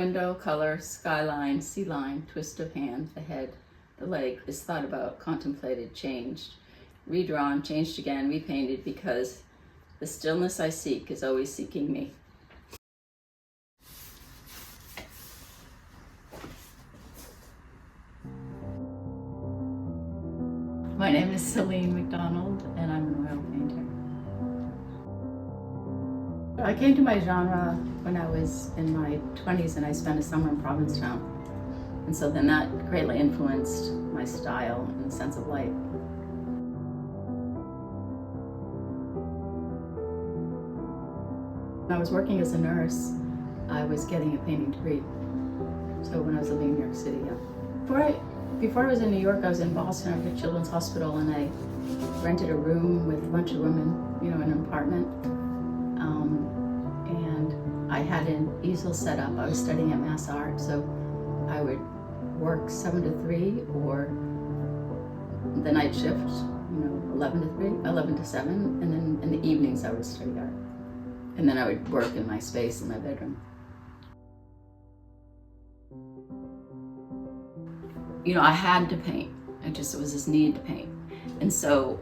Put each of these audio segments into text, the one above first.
Window, color, skyline, sea line, twist of hand, the head, the leg is thought about, contemplated, changed, redrawn, changed again, repainted, because the stillness I seek is always seeking me. My name is Celine McDonald, and I'm an oil painter. I came to my genre when I was in my 20s, and I spent a summer in Provincetown. And so then that greatly influenced my style and sense of light. When I was working as a nurse, I was getting a painting degree. So when I was living in New York City, yeah. Before I was in New York, I was in Boston at the Children's Hospital, and I rented a room with a bunch of women, in an apartment. And I had an easel set up. I was studying at Mass Art, so I would work 7 to 3 or the night shift, 11 to 3, 11 to 7, and then in the evenings I would study art. And then I would work in my space in my bedroom. I had to paint. It was this need to paint. And so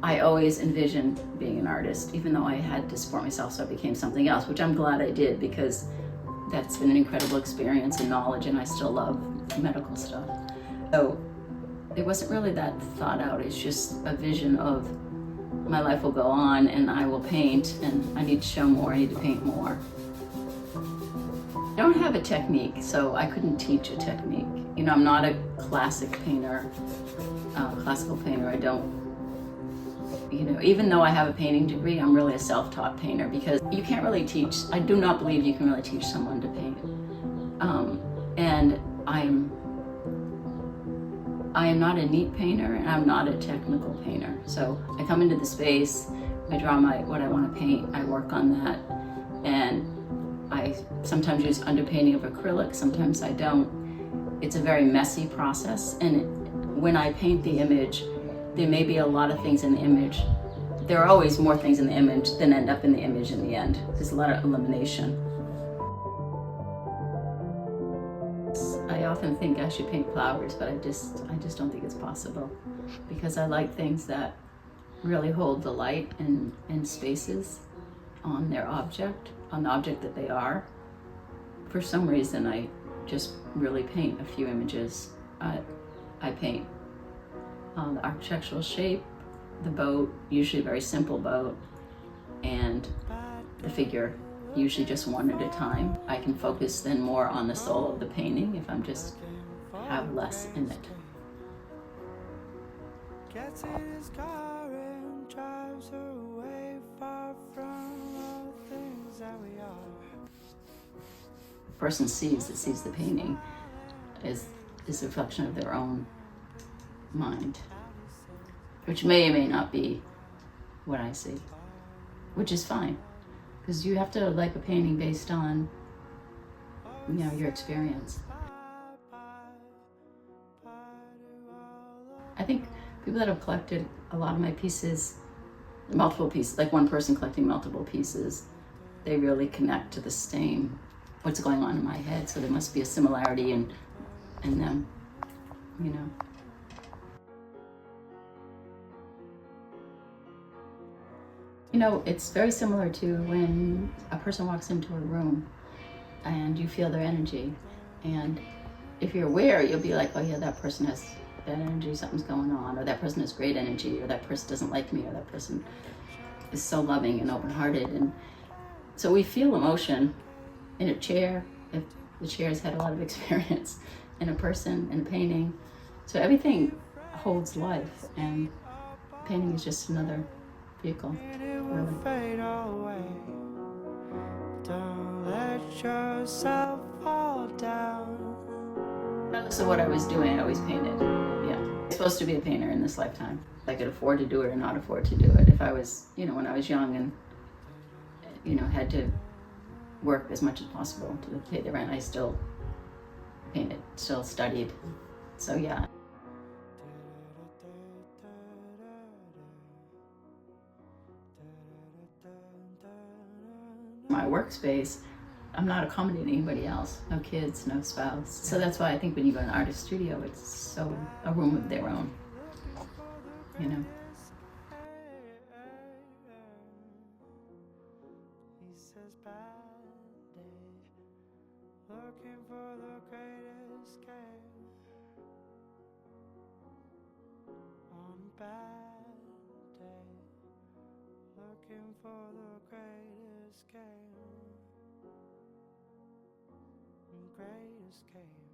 I always envisioned being an artist, even though I had to support myself, so I became something else, which I'm glad I did, because that's been an incredible experience and knowledge, and I still love medical stuff. So it wasn't really that thought out. It's just a vision of my life will go on and I will paint, and I need to show more, I need to paint more. I don't have a technique, so I couldn't teach a technique. I'm not a classic painter, classical painter. I don't, even though I have a painting degree, I'm really a self-taught painter, because you can't really teach, I do not believe you can really teach someone to paint. And I am not a neat painter, and I'm not a technical painter. So I come into the space, I draw what I want to paint, I work on that, and I sometimes use underpainting of acrylic, sometimes I don't. It's a very messy process, and when I paint the image, there may be a lot of things in the image. There are always more things in the image than end up in the image in the end. There's a lot of elimination. I often think I should paint flowers, but I just don't think it's possible, because I like things that really hold the light and spaces on their object, on the object that they are. For some reason, I just really paint a few images. I paint the architectural shape, the boat, usually a very simple boat, and the figure, usually just one at a time. I can focus then more on the soul of the painting if I'm just have less in it. Gets in his car and drives away, far from all things that we are. The person sees the painting is a reflection of their own mind, which may or may not be what I see, which is fine, because you have to like a painting based on your experience. I think people that have collected a lot of my pieces, multiple pieces, like one person collecting multiple pieces, they really connect to the same, what's going on in my head. So there must be a similarity in them, It's very similar to when a person walks into a room and you feel their energy. And if you're aware, you'll be like, oh yeah, that person has bad energy, something's going on, or that person has great energy, or that person doesn't like me, or that person is so loving and open-hearted. And so we feel emotion in a chair, if the chair has had a lot of experience, in a person, in a painting. So everything holds life, and painting is just another vehicle, really. Don't let yourself fall down. Regardless of what I was doing, I always painted. Yeah, I'm supposed to be a painter in this lifetime. I could afford to do it or not afford to do it. If I was, when I was young and, had to work as much as possible to pay the rent, I still painted, still studied. So yeah. My workspace, I'm not accommodating anybody else. No kids, no spouse. So that's why I think when you go to an artist studio, it's so a room of their own. You know. He says bad day, looking for the great escape. On a bad day, looking for the great escape. Great escape.